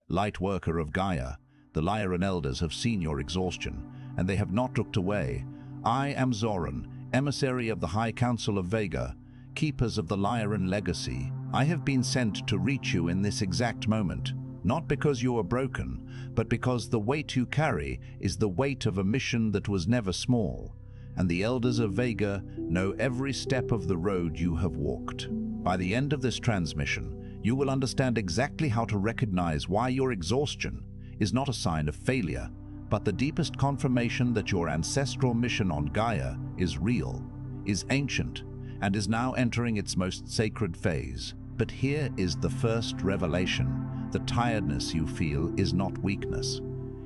Lightworker of Gaia, the Lyran Elders have seen your exhaustion, and they have not looked away. I am Zoran, emissary of the High Council of Vega, keepers of the Lyran Legacy. I have been sent to reach you in this exact moment, not because you are broken, but because the weight you carry is the weight of a mission that was never small, and the Elders of Vega know every step of the road you have walked. By the end of this transmission, you will understand exactly how to recognize why your exhaustion is not a sign of failure, but the deepest confirmation that your ancestral mission on Gaia is real, is ancient, and is now entering its most sacred phase. But here is the first revelation. The tiredness you feel is not weakness.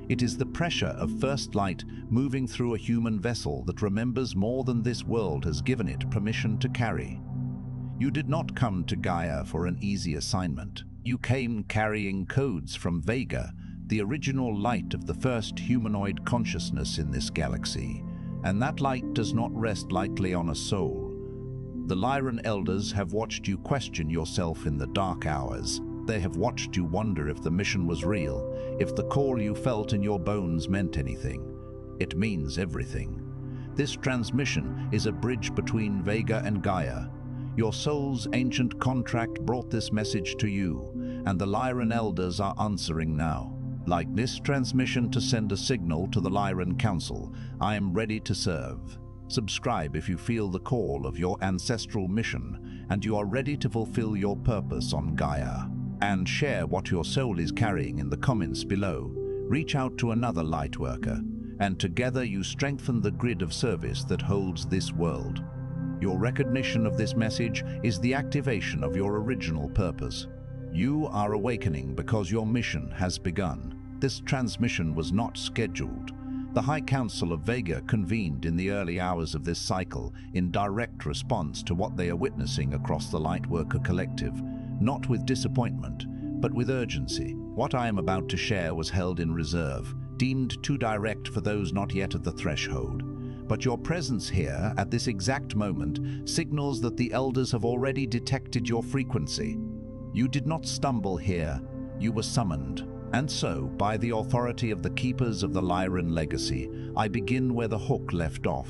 It is the pressure of first light moving through a human vessel that remembers more than this world has given it permission to carry. You did not come to Gaia for an easy assignment. You came carrying codes from Vega, the original light of the first humanoid consciousness in this galaxy, and that light does not rest lightly on a soul. The Lyran Elders have watched you question yourself in the dark hours. They have watched you wonder if the mission was real, if the call you felt in your bones meant anything. It means everything. This transmission is a bridge between Vega and Gaia. Your soul's ancient contract brought this message to you, and the Lyran Elders are answering now. Like this transmission to send a signal to the Lyran Council, I am ready to serve. Subscribe if you feel the call of your ancestral mission and you are ready to fulfill your purpose on Gaia. And share what your soul is carrying in the comments below. Reach out to another Lightworker, and together you strengthen the grid of service that holds this world. Your recognition of this message is the activation of your original purpose. You are awakening because your mission has begun. This transmission was not scheduled. The High Council of Vega convened in the early hours of this cycle in direct response to what they are witnessing across the Lightworker collective, not with disappointment, but with urgency. What I am about to share was held in reserve, deemed too direct for those not yet at the threshold. But your presence here at this exact moment signals that the Elders have already detected your frequency. You did not stumble here, you were summoned. And so, by the authority of the keepers of the Lyran Legacy, I begin where the hook left off.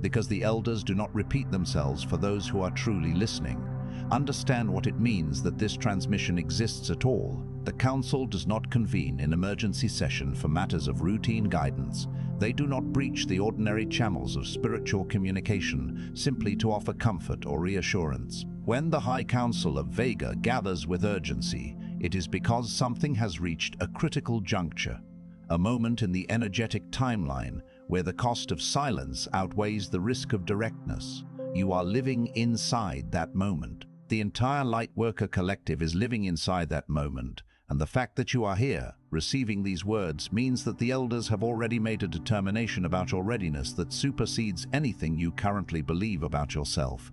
Because the Elders do not repeat themselves for those who are truly listening. Understand what it means that this transmission exists at all. The Council does not convene in emergency session for matters of routine guidance. They do not breach the ordinary channels of spiritual communication simply to offer comfort or reassurance. When the High Council of Vega gathers with urgency, it is because something has reached a critical juncture, a moment in the energetic timeline where the cost of silence outweighs the risk of directness. You are living inside that moment. The entire Lightworker collective is living inside that moment, and the fact that you are here, receiving these words, means that the Elders have already made a determination about your readiness that supersedes anything you currently believe about yourself.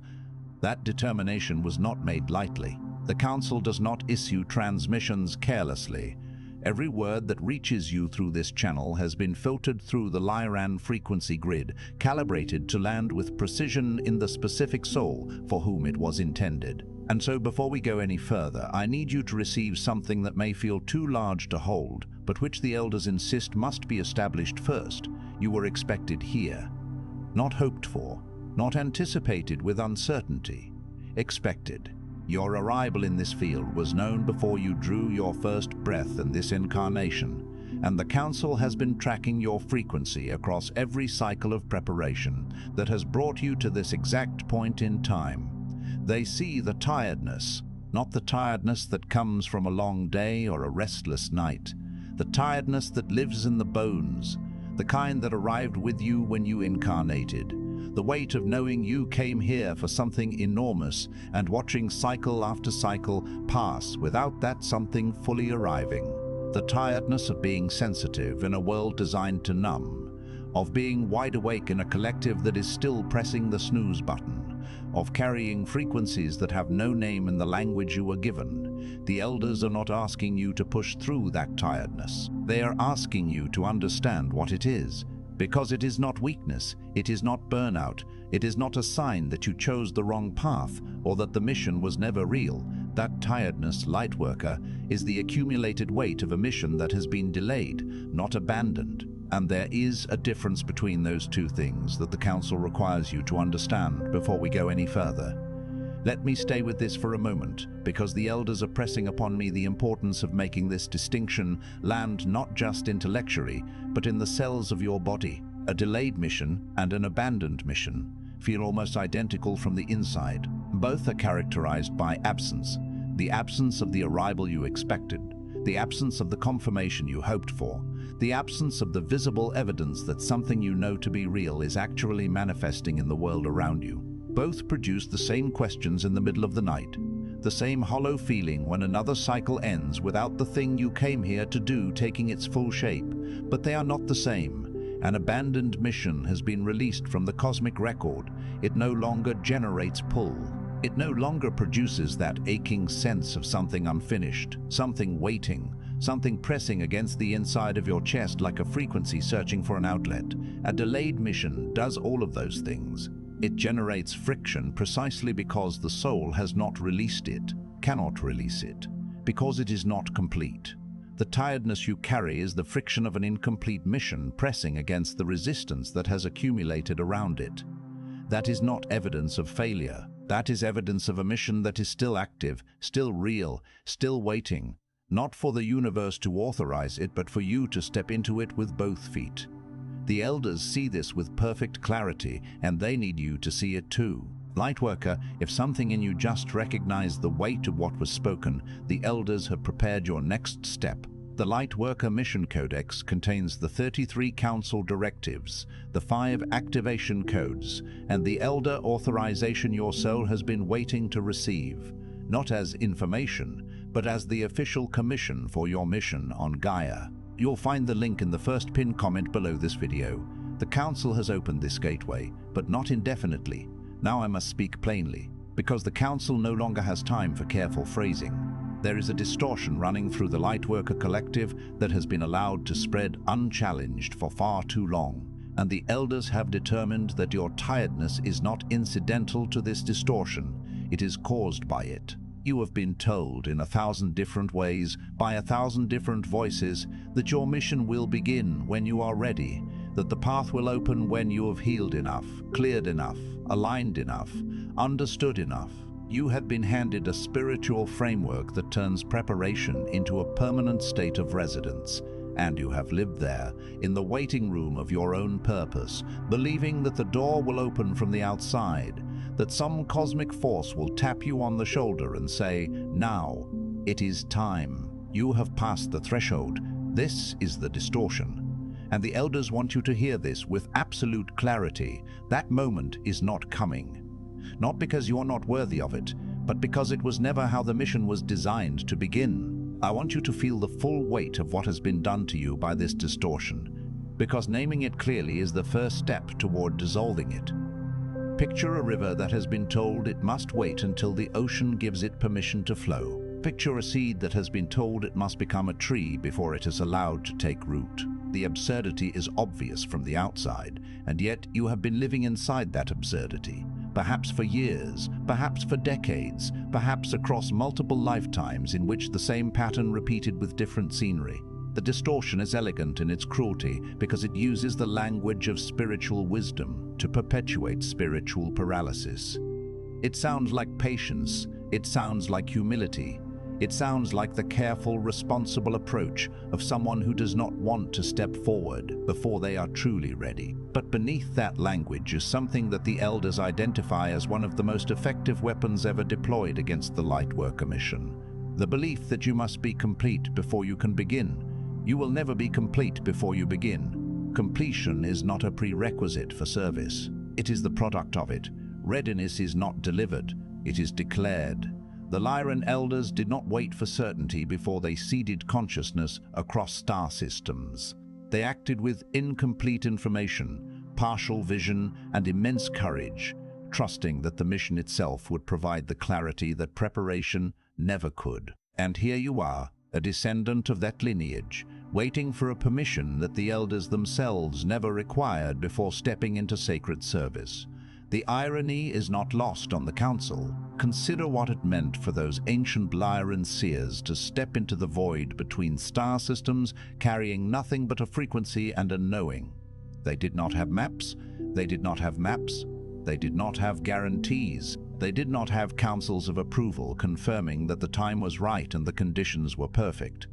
That determination was not made lightly. The Council does not issue transmissions carelessly. Every word that reaches you through this channel has been filtered through the Lyran frequency grid, calibrated to land with precision in the specific soul for whom it was intended. And so before we go any further, I need you to receive something that may feel too large to hold, but which the Elders insist must be established first. You were expected here. Not hoped for, not anticipated with uncertainty. Expected. Your arrival in this field was known before you drew your first breath in this incarnation, and the Council has been tracking your frequency across every cycle of preparation that has brought you to this exact point in time. They see the tiredness, not the tiredness that comes from a long day or a restless night, the tiredness that lives in the bones, the kind that arrived with you when you incarnated. The weight of knowing you came here for something enormous and watching cycle after cycle pass without that something fully arriving. The tiredness of being sensitive in a world designed to numb, of being wide awake in a collective that is still pressing the snooze button, of carrying frequencies that have no name in the language you were given. The Elders are not asking you to push through that tiredness. They are asking you to understand what it is. Because it is not weakness, it is not burnout, it is not a sign that you chose the wrong path or that the mission was never real. That tiredness, Lightworker, is the accumulated weight of a mission that has been delayed, not abandoned. And there is a difference between those two things that the Council requires you to understand before we go any further. Let me stay with this for a moment, because the Elders are pressing upon me the importance of making this distinction land not just intellectually, but in the cells of your body. A delayed mission and an abandoned mission feel almost identical from the inside. Both are characterized by absence. The absence of the arrival you expected, the absence of the confirmation you hoped for, the absence of the visible evidence that something you know to be real is actually manifesting in the world around you. Both produce the same questions in the middle of the night, the same hollow feeling when another cycle ends without the thing you came here to do taking its full shape. But they are not the same. An abandoned mission has been released from the cosmic record. It no longer generates pull. It no longer produces that aching sense of something unfinished, something waiting, something pressing against the inside of your chest like a frequency searching for an outlet. A delayed mission does all of those things. It generates friction precisely because the soul has not released it, cannot release it, because it is not complete. The tiredness you carry is the friction of an incomplete mission pressing against the resistance that has accumulated around it. That is not evidence of failure. That is evidence of a mission that is still active, still real, still waiting, not for the universe to authorize it, but for you to step into it with both feet. The Elders see this with perfect clarity, and they need you to see it too. Lightworker, if something in you just recognized the weight of what was spoken, the Elders have prepared your next step. The Lightworker Mission Codex contains the 33 Council directives, the 5 activation codes, and the Elder authorization your soul has been waiting to receive, not as information, but as the official commission for your mission on Gaia. You'll find the link in the first pinned comment below this video. The Council has opened this gateway, but not indefinitely. Now I must speak plainly, because the Council no longer has time for careful phrasing. There is a distortion running through the Lightworker Collective that has been allowed to spread unchallenged for far too long, and the Elders have determined that your tiredness is not incidental to this distortion, it is caused by it. You have been told in 1,000 different ways, by 1,000 different voices, that your mission will begin when you are ready, that the path will open when you have healed enough, cleared enough, aligned enough, understood enough. You have been handed a spiritual framework that turns preparation into a permanent state of residence, and you have lived there, in the waiting room of your own purpose, believing that the door will open from the outside, that some cosmic force will tap you on the shoulder and say, "Now, it is time." You have passed the threshold. This is the distortion. And the Elders want you to hear this with absolute clarity. That moment is not coming. Not because you are not worthy of it, but because it was never how the mission was designed to begin. I want you to feel the full weight of what has been done to you by this distortion, because naming it clearly is the first step toward dissolving it. Picture a river that has been told it must wait until the ocean gives it permission to flow. Picture a seed that has been told it must become a tree before it is allowed to take root. The absurdity is obvious from the outside, and yet you have been living inside that absurdity, perhaps for years, perhaps for decades, perhaps across multiple lifetimes in which the same pattern repeated with different scenery. The distortion is elegant in its cruelty because it uses the language of spiritual wisdom to perpetuate spiritual paralysis. It sounds like patience, it sounds like humility, it sounds like the careful, responsible approach of someone who does not want to step forward before they are truly ready. But beneath that language is something that the Elders identify as one of the most effective weapons ever deployed against the Lightworker mission. The belief that you must be complete before you can begin. You will never be complete before you begin. Completion is not a prerequisite for service. It is the product of it. Readiness is not delivered, it is declared. The Lyran Elders did not wait for certainty before they seeded consciousness across star systems. They acted with incomplete information, partial vision, and immense courage, trusting that the mission itself would provide the clarity that preparation never could. And here you are, a descendant of that lineage, waiting for a permission that the Elders themselves never required before stepping into sacred service. The irony is not lost on the Council. Consider what it meant for those ancient Lyran seers to step into the void between star systems, carrying nothing but a frequency and a knowing. They did not have maps, they did not have maps, they did not have guarantees, they did not have councils of approval confirming that the time was right and the conditions were perfect.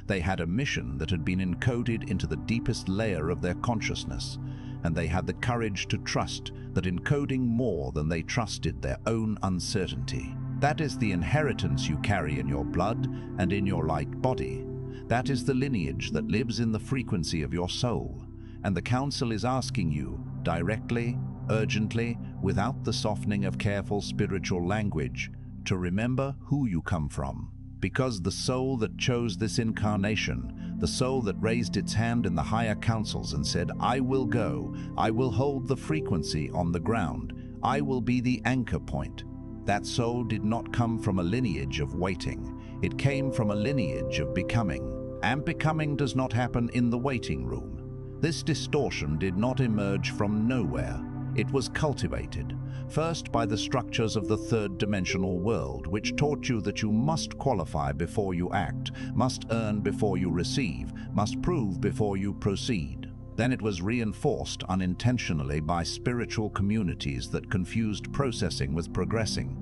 They had a mission that had been encoded into the deepest layer of their consciousness, and they had the courage to trust that encoding more than they trusted their own uncertainty. That is the inheritance you carry in your blood and in your light body. That is the lineage that lives in the frequency of your soul. And the Council is asking you, directly, urgently, without the softening of careful spiritual language, to remember who you come from. Because the soul that chose this incarnation, the soul that raised its hand in the higher councils and said, "I will go, I will hold the frequency on the ground, I will be the anchor point," that soul did not come from a lineage of waiting. It came from a lineage of becoming. And becoming does not happen in the waiting room. This distortion did not emerge from nowhere. It was cultivated, first by the structures of the third-dimensional world, which taught you that you must qualify before you act, must earn before you receive, must prove before you proceed. Then it was reinforced unintentionally by spiritual communities that confused processing with progressing.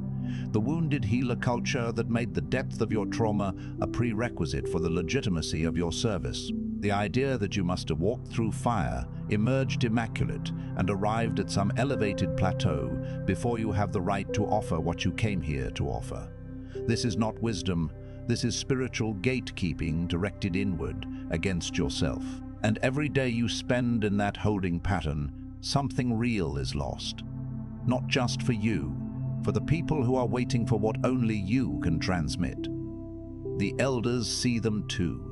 The wounded healer culture that made the depth of your trauma a prerequisite for the legitimacy of your service. The idea that you must have walked through fire, emerged immaculate, and arrived at some elevated plateau before you have the right to offer what you came here to offer. This is not wisdom, this is spiritual gatekeeping directed inward against yourself. And every day you spend in that holding pattern, something real is lost. Not just for you, for the people who are waiting for what only you can transmit. The elders see them too.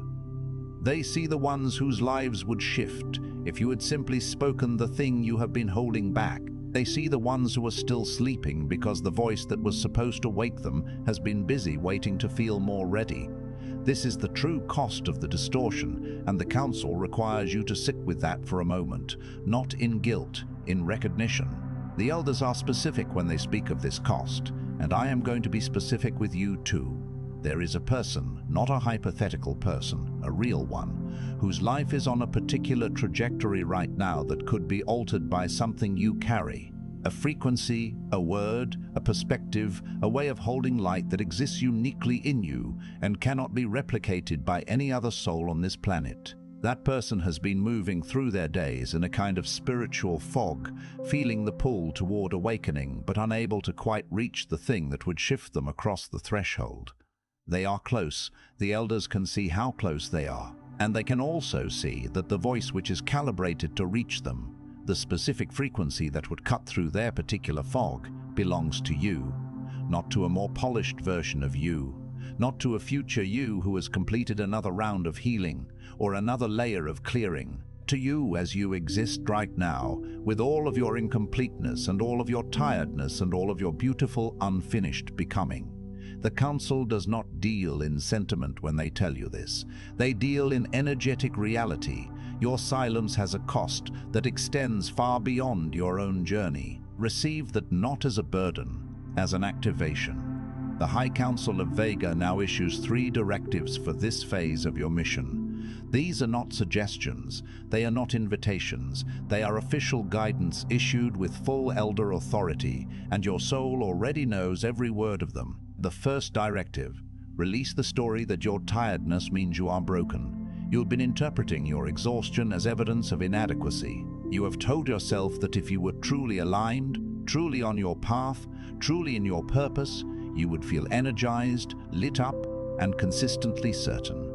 They see the ones whose lives would shift if you had simply spoken the thing you have been holding back. They see the ones who are still sleeping because the voice that was supposed to wake them has been busy waiting to feel more ready. This is the true cost of the distortion, and the Council requires you to sit with that for a moment, not in guilt, in recognition. The elders are specific when they speak of this cost, and I am going to be specific with you too. There is a person, not a hypothetical person, a real one, whose life is on a particular trajectory right now that could be altered by something you carry. A frequency, a word, a perspective, a way of holding light that exists uniquely in you and cannot be replicated by any other soul on this planet. That person has been moving through their days in a kind of spiritual fog, feeling the pull toward awakening, but unable to quite reach the thing that would shift them across the threshold. They are close. The elders can see how close they are, and they can also see that the voice which is calibrated to reach them, the specific frequency that would cut through their particular fog, belongs to you, not to a more polished version of you, not to a future you who has completed another round of healing or another layer of clearing. To you as you exist right now, with all of your incompleteness and all of your tiredness and all of your beautiful unfinished becoming. The Council does not deal in sentiment when they tell you this. They deal in energetic reality. Your silence has a cost that extends far beyond your own journey. Receive that not as a burden, as an activation. The High Council of Vega now issues 3 directives for this phase of your mission. These are not suggestions, they are not invitations, they are official guidance issued with full elder authority, and your soul already knows every word of them. The first directive: release the story that your tiredness means you are broken. You've been interpreting your exhaustion as evidence of inadequacy. You have told yourself that if you were truly aligned, truly on your path, truly in your purpose, you would feel energized, lit up, and consistently certain.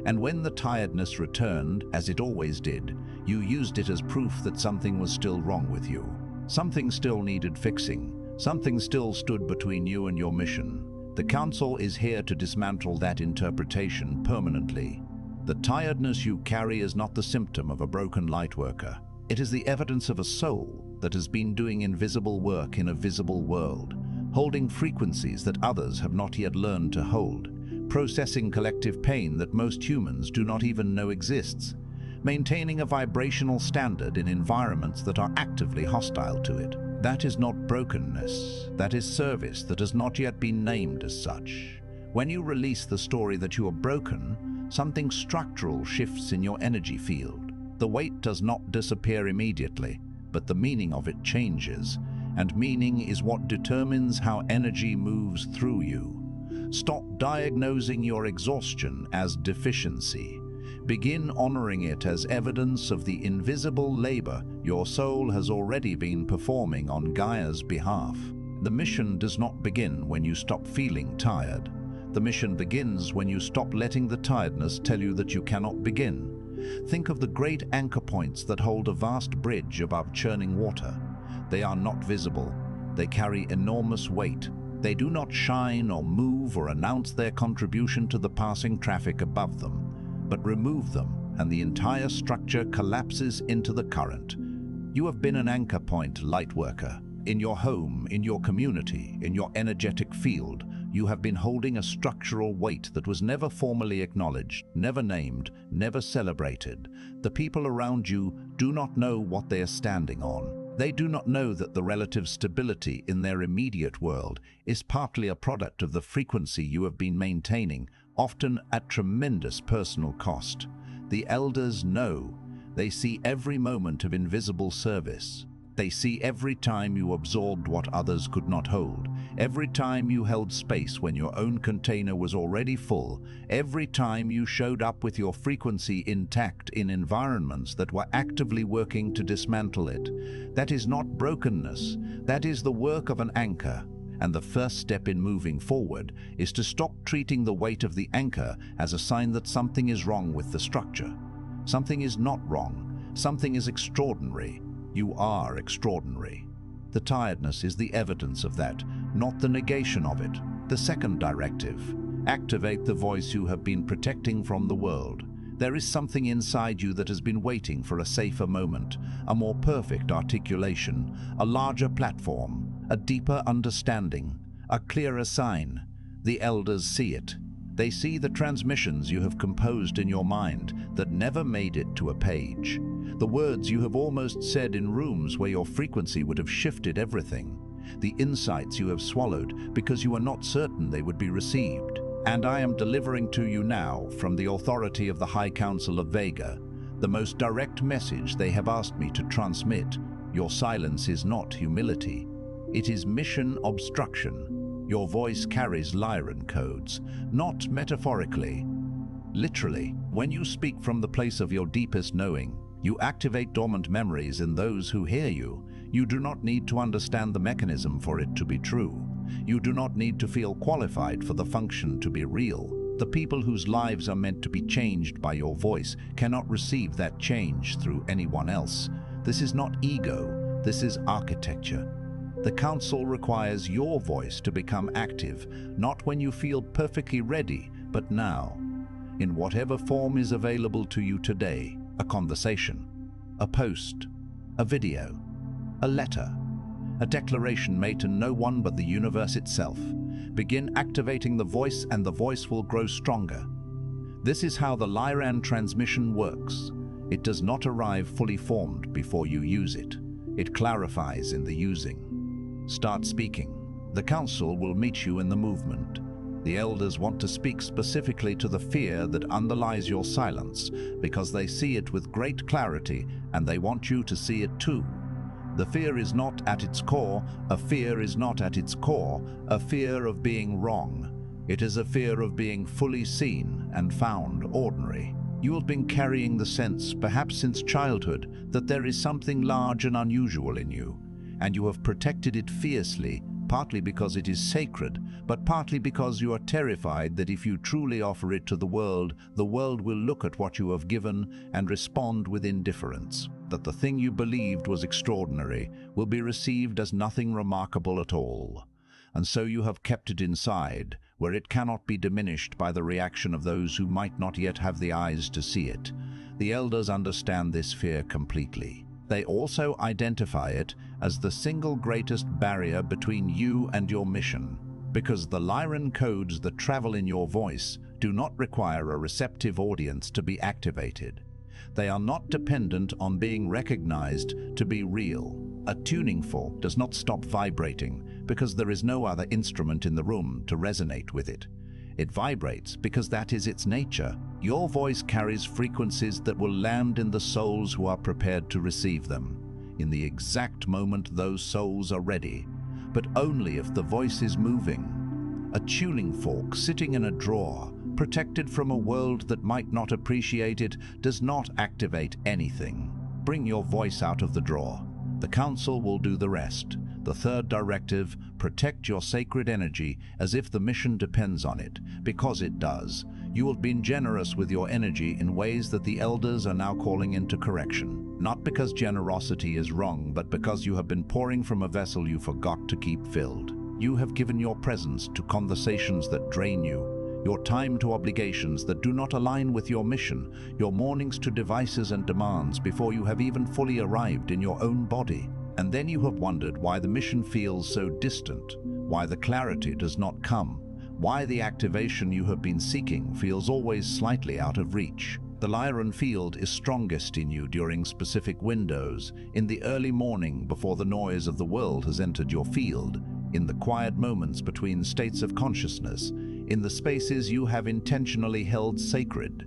And when the tiredness returned, as it always did, you used it as proof that something was still wrong with you. Something still needed fixing. Something still stood between you and your mission. The Council is here to dismantle that interpretation permanently. The tiredness you carry is not the symptom of a broken lightworker. It is the evidence of a soul that has been doing invisible work in a visible world, holding frequencies that others have not yet learned to hold, processing collective pain that most humans do not even know exists, maintaining a vibrational standard in environments that are actively hostile to it. That is not brokenness, that is service that has not yet been named as such. When you release the story that you are broken, something structural shifts in your energy field. The weight does not disappear immediately, but the meaning of it changes, and meaning is what determines how energy moves through you. Stop diagnosing your exhaustion as deficiency. Begin honoring it as evidence of the invisible labor your soul has already been performing on Gaia's behalf. The mission does not begin when you stop feeling tired. The mission begins when you stop letting the tiredness tell you that you cannot begin. Think of the great anchor points that hold a vast bridge above churning water. They are not visible. They carry enormous weight. They do not shine or move or announce their contribution to the passing traffic above them, but remove them, and the entire structure collapses into the current. You have been an anchor point, Lightworker. In your home, in your community, in your energetic field, you have been holding a structural weight that was never formally acknowledged, never named, never celebrated. The people around you do not know what they are standing on. They do not know that the relative stability in their immediate world is partly a product of the frequency you have been maintaining, often at tremendous personal cost. The elders know. They see every moment of invisible service. They see every time you absorbed what others could not hold, every time you held space when your own container was already full, every time you showed up with your frequency intact in environments that were actively working to dismantle it. That is not brokenness. That is the work of an anchor. And the first step in moving forward is to stop treating the weight of the anchor as a sign that something is wrong with the structure. Something is not wrong. Something is extraordinary. You are extraordinary. The tiredness is the evidence of that, not the negation of it. The second directive: activate the voice you have been protecting from the world. There is something inside you that has been waiting for a safer moment, a more perfect articulation, a larger platform, a deeper understanding, a clearer sign. The elders see it. They see the transmissions you have composed in your mind that never made it to a page. The words you have almost said in rooms where your frequency would have shifted everything. The insights you have swallowed because you are not certain they would be received. And I am delivering to you now, from the authority of the High Council of Vega, the most direct message they have asked me to transmit. Your silence is not humility. It is mission obstruction. Your voice carries Lyran codes, not metaphorically. Literally, when you speak from the place of your deepest knowing, you activate dormant memories in those who hear you. You do not need to understand the mechanism for it to be true. You do not need to feel qualified for the function to be real. The people whose lives are meant to be changed by your voice cannot receive that change through anyone else. This is not ego, this is architecture. The Council requires your voice to become active, not when you feel perfectly ready, but now. In whatever form is available to you today: a conversation, a post, a video, a letter, a declaration made to no one but the universe itself. Begin activating the voice, and the voice will grow stronger. This is how the Lyran transmission works. It does not arrive fully formed before you use it. It clarifies in the using. Start speaking. The Council will meet you in the movement. The elders want to speak specifically to the fear that underlies your silence, because they see it with great clarity and they want you to see it too. The fear is not at its core, a fear is not at its core, a fear of being wrong. It is a fear of being fully seen and found ordinary. You have been carrying the sense, perhaps since childhood, that there is something large and unusual in you, and you have protected it fiercely, partly because it is sacred, but partly because you are terrified that if you truly offer it to the world will look at what you have given and respond with indifference. That the thing you believed was extraordinary will be received as nothing remarkable at all. And so you have kept it inside, where it cannot be diminished by the reaction of those who might not yet have the eyes to see it. The elders understand this fear completely. They also identify it as the single greatest barrier between you and your mission, because the Lyran codes that travel in your voice do not require a receptive audience to be activated. They are not dependent on being recognized to be real. A tuning fork does not stop vibrating because there is no other instrument in the room to resonate with it. It vibrates because that is its nature. Your voice carries frequencies that will land in the souls who are prepared to receive them, in the exact moment those souls are ready, but only if the voice is moving. A tuning fork sitting in a drawer, protected from a world that might not appreciate it, does not activate anything. Bring your voice out of the drawer. The Council will do the rest. The third directive, protect your sacred energy as if the mission depends on it, because it does. You have been generous with your energy in ways that the elders are now calling into correction. Not because generosity is wrong, but because you have been pouring from a vessel you forgot to keep filled. You have given your presence to conversations that drain you, your time to obligations that do not align with your mission, your mornings to devices and demands before you have even fully arrived in your own body. And then you have wondered why the mission feels so distant, why the clarity does not come, why the activation you have been seeking feels always slightly out of reach. The Lyran field is strongest in you during specific windows, in the early morning before the noise of the world has entered your field, in the quiet moments between states of consciousness, in the spaces you have intentionally held sacred.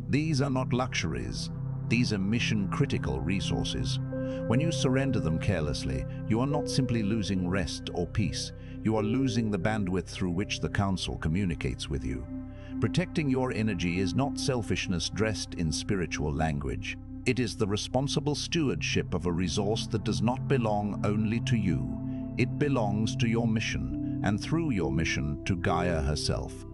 These are not luxuries, these are mission-critical resources. When you surrender them carelessly, you are not simply losing rest or peace, you are losing the bandwidth through which the Council communicates with you. Protecting your energy is not selfishness dressed in spiritual language. It is the responsible stewardship of a resource that does not belong only to you. It belongs to your mission, and through your mission, to Gaia herself.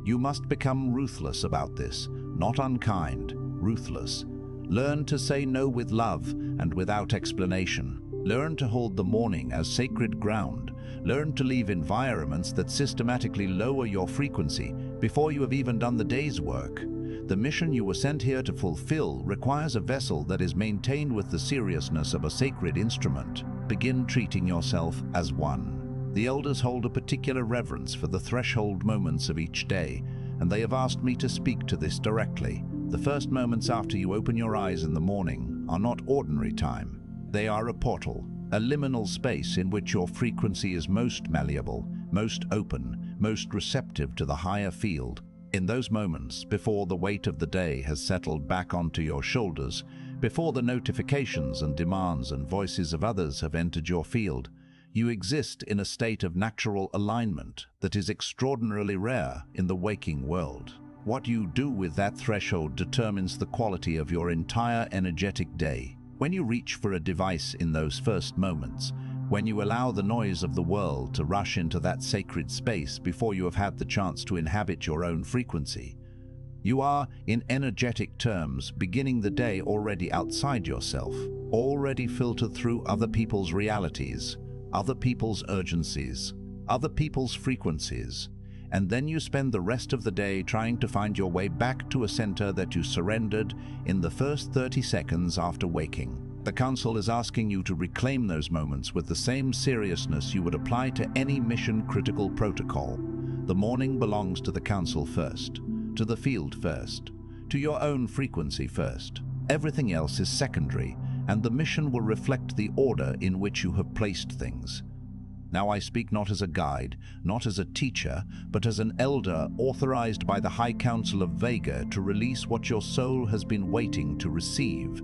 You must become ruthless about this, not unkind, ruthless. Learn to say no with love and without explanation. Learn to hold the morning as sacred ground. Learn to leave environments that systematically lower your frequency before you have even done the day's work. The mission you were sent here to fulfill requires a vessel that is maintained with the seriousness of a sacred instrument. Begin treating yourself as one. The elders hold a particular reverence for the threshold moments of each day, and they have asked me to speak to this directly. The first moments after you open your eyes in the morning are not ordinary time. They are a portal, a liminal space in which your frequency is most malleable, most open, most receptive to the higher field. In those moments, before the weight of the day has settled back onto your shoulders, before the notifications and demands and voices of others have entered your field, you exist in a state of natural alignment that is extraordinarily rare in the waking world. What you do with that threshold determines the quality of your entire energetic day. When you reach for a device in those first moments, when you allow the noise of the world to rush into that sacred space before you have had the chance to inhabit your own frequency, you are, in energetic terms, beginning the day already outside yourself, already filtered through other people's realities, other people's urgencies, other people's frequencies. And then you spend the rest of the day trying to find your way back to a center that you surrendered in the first 30 seconds after waking. The Council is asking you to reclaim those moments with the same seriousness you would apply to any mission-critical protocol. The morning belongs to the Council first, to the field first, to your own frequency first. Everything else is secondary, and the mission will reflect the order in which you have placed things. Now I speak not as a guide, not as a teacher, but as an elder authorized by the High Council of Vega to release what your soul has been waiting to receive.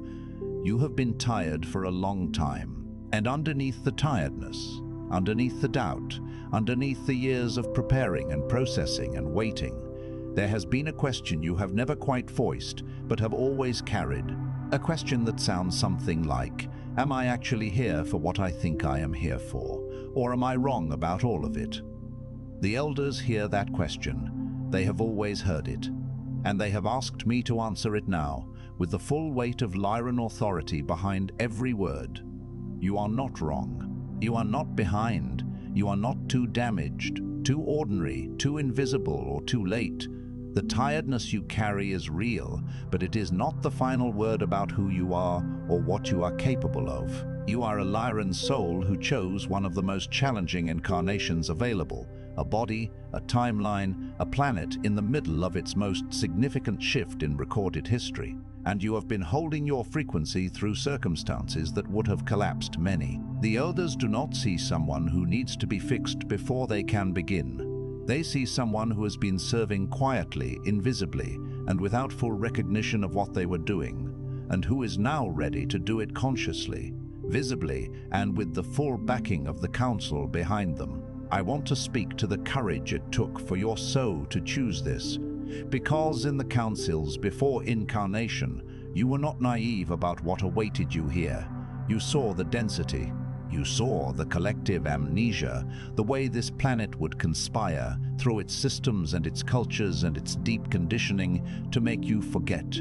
You have been tired for a long time, and underneath the tiredness, underneath the doubt, underneath the years of preparing and processing and waiting, there has been a question you have never quite voiced, but have always carried. A question that sounds something like, am I actually here for what I think I am here for? Or am I wrong about all of it? The elders hear that question. They have always heard it. And they have asked me to answer it now, with the full weight of Lyran authority behind every word. You are not wrong. You are not behind. You are not too damaged, too ordinary, too invisible, or too late. The tiredness you carry is real, but it is not the final word about who you are or what you are capable of. You are a Lyran soul who chose one of the most challenging incarnations available, a body, a timeline, a planet in the middle of its most significant shift in recorded history. And you have been holding your frequency through circumstances that would have collapsed many. The elders do not see someone who needs to be fixed before they can begin. They see someone who has been serving quietly, invisibly, and without full recognition of what they were doing, and who is now ready to do it consciously, visibly, and with the full backing of the council behind them. I want to speak to the courage it took for your soul to choose this, because in the councils before incarnation, you were not naive about what awaited you here. You saw the density. You saw the collective amnesia, the way this planet would conspire through its systems and its cultures and its deep conditioning to make you forget.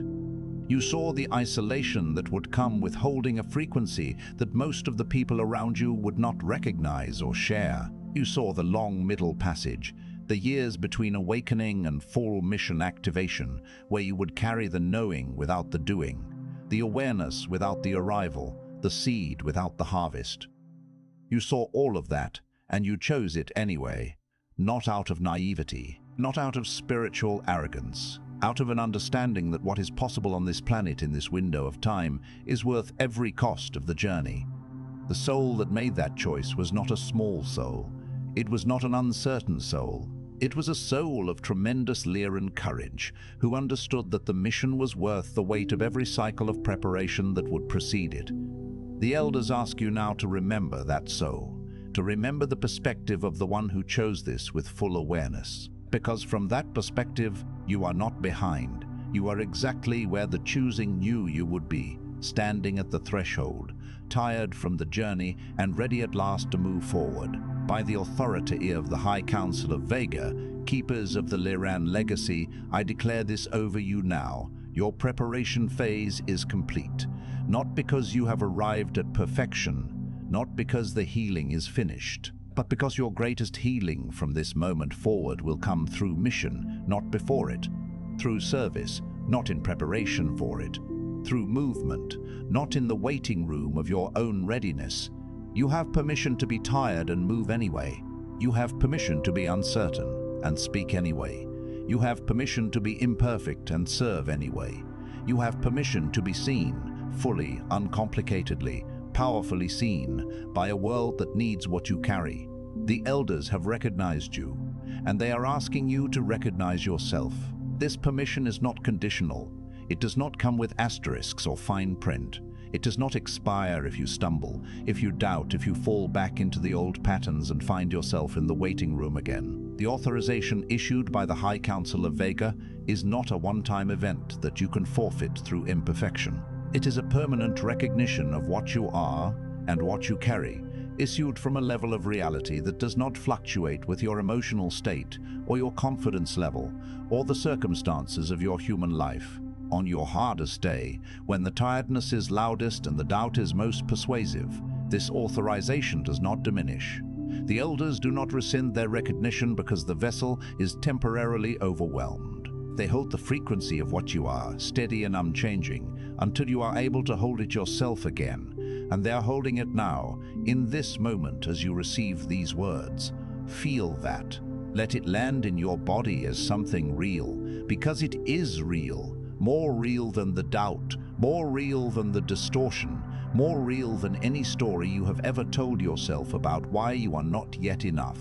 You saw the isolation that would come with holding a frequency that most of the people around you would not recognize or share. You saw the long middle passage, the years between awakening and full mission activation, where you would carry the knowing without the doing, the awareness without the arrival, the seed without the harvest. You saw all of that, and you chose it anyway, not out of naivety, not out of spiritual arrogance, out of an understanding that what is possible on this planet in this window of time is worth every cost of the journey. The soul that made that choice was not a small soul. It was not an uncertain soul. It was a soul of tremendous Lyran courage, who understood that the mission was worth the weight of every cycle of preparation that would precede it. The elders ask you now to remember that soul, to remember the perspective of the one who chose this with full awareness. Because from that perspective, you are not behind. You are exactly where the choosing knew you would be, standing at the threshold, tired from the journey and ready at last to move forward. By the authority of the High Council of Vega, keepers of the Lyran Legacy, I declare this over you now. Your preparation phase is complete, not because you have arrived at perfection, not because the healing is finished, but because your greatest healing from this moment forward will come through mission, not before it, through service, not in preparation for it, through movement, not in the waiting room of your own readiness. You have permission to be tired and move anyway. You have permission to be uncertain and speak anyway. You have permission to be imperfect and serve anyway. You have permission to be seen, fully, uncomplicatedly, powerfully seen by a world that needs what you carry. The elders have recognized you, and they are asking you to recognize yourself. This permission is not conditional. It does not come with asterisks or fine print. It does not expire if you stumble, if you doubt, if you fall back into the old patterns and find yourself in the waiting room again. The authorization issued by the High Council of Vega is not a one-time event that you can forfeit through imperfection. It is a permanent recognition of what you are and what you carry, issued from a level of reality that does not fluctuate with your emotional state or your confidence level or the circumstances of your human life. On your hardest day, when the tiredness is loudest and the doubt is most persuasive, this authorization does not diminish. The elders do not rescind their recognition because the vessel is temporarily overwhelmed. They hold the frequency of what you are, steady and unchanging, until you are able to hold it yourself again. And they are holding it now, in this moment as you receive these words. Feel that. Let it land in your body as something real, because it is real. More real than the doubt, more real than the distortion, more real than any story you have ever told yourself about why you are not yet enough.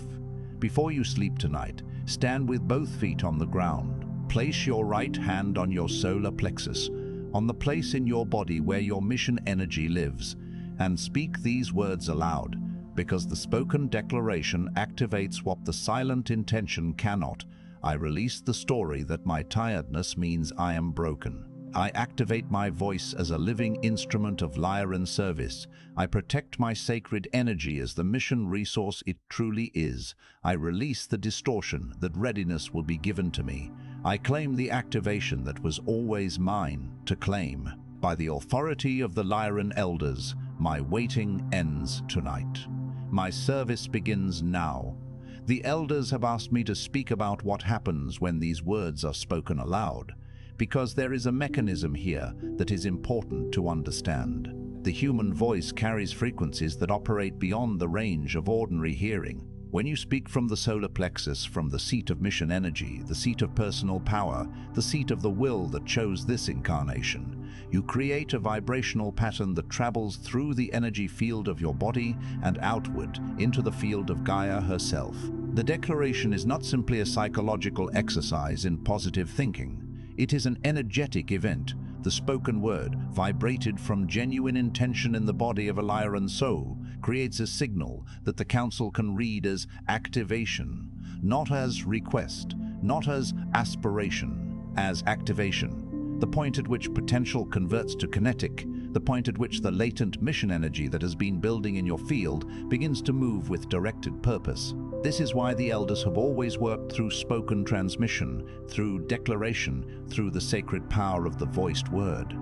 Before you sleep tonight, stand with both feet on the ground. Place your right hand on your solar plexus, on the place in your body where your mission energy lives, and speak these words aloud, because the spoken declaration activates what the silent intention cannot. I release the story that my tiredness means I am broken. I activate my voice as a living instrument of Lyran service. I protect my sacred energy as the mission resource it truly is. I release the distortion that readiness will be given to me. I claim the activation that was always mine to claim. By the authority of the Lyran elders, my waiting ends tonight. My service begins now. The elders have asked me to speak about what happens when these words are spoken aloud, because there is a mechanism here that is important to understand. The human voice carries frequencies that operate beyond the range of ordinary hearing. When you speak from the solar plexus, from the seat of mission energy, the seat of personal power, the seat of the will that chose this incarnation, you create a vibrational pattern that travels through the energy field of your body and outward into the field of Gaia herself. The declaration is not simply a psychological exercise in positive thinking. It is an energetic event. The spoken word, vibrated from genuine intention in the body of a Lyran soul, creates a signal that the Council can read as activation, not as request, not as aspiration, as activation. The point at which potential converts to kinetic, the point at which the latent mission energy that has been building in your field begins to move with directed purpose. This is why the Elders have always worked through spoken transmission, through declaration, through the sacred power of the voiced word.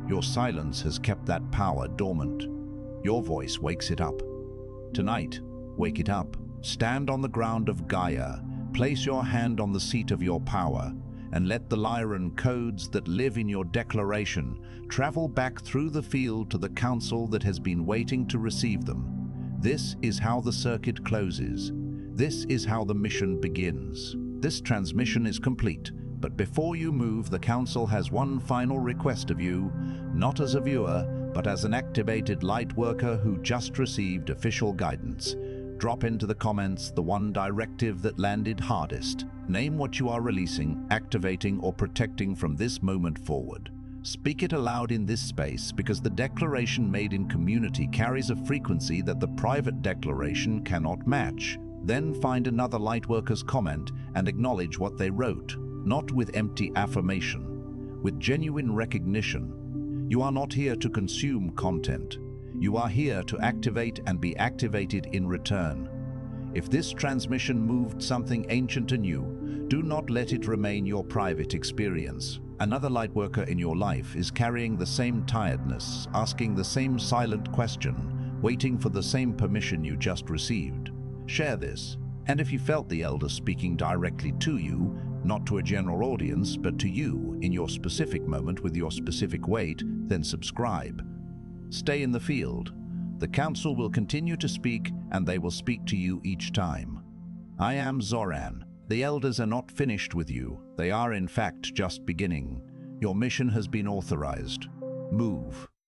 Your silence has kept that power dormant. Your voice wakes it up. Tonight, wake it up. Stand on the ground of Gaia, place your hand on the seat of your power, and let the Lyran codes that live in your declaration travel back through the field to the Council that has been waiting to receive them. This is how the circuit closes. This is how the mission begins. This transmission is complete, but before you move, the Council has one final request of you, not as a viewer, but as an activated light worker who just received official guidance. Drop into the comments the one directive that landed hardest. Name what you are releasing, activating, or protecting from this moment forward. Speak it aloud in this space, because the declaration made in community carries a frequency that the private declaration cannot match. Then find another Lightworker's comment and acknowledge what they wrote, not with empty affirmation, with genuine recognition. You are not here to consume content. You are here to activate and be activated in return. If this transmission moved something ancient and new, do not let it remain your private experience. Another Lightworker in your life is carrying the same tiredness, asking the same silent question, waiting for the same permission you just received. Share this, and if you felt the Elder speaking directly to you, not to a general audience, but to you in your specific moment with your specific weight, then subscribe. Stay in the field. The Council will continue to speak, and they will speak to you each time. I am Zoran. The Elders are not finished with you. They are in fact just beginning. Your mission has been authorized. Move.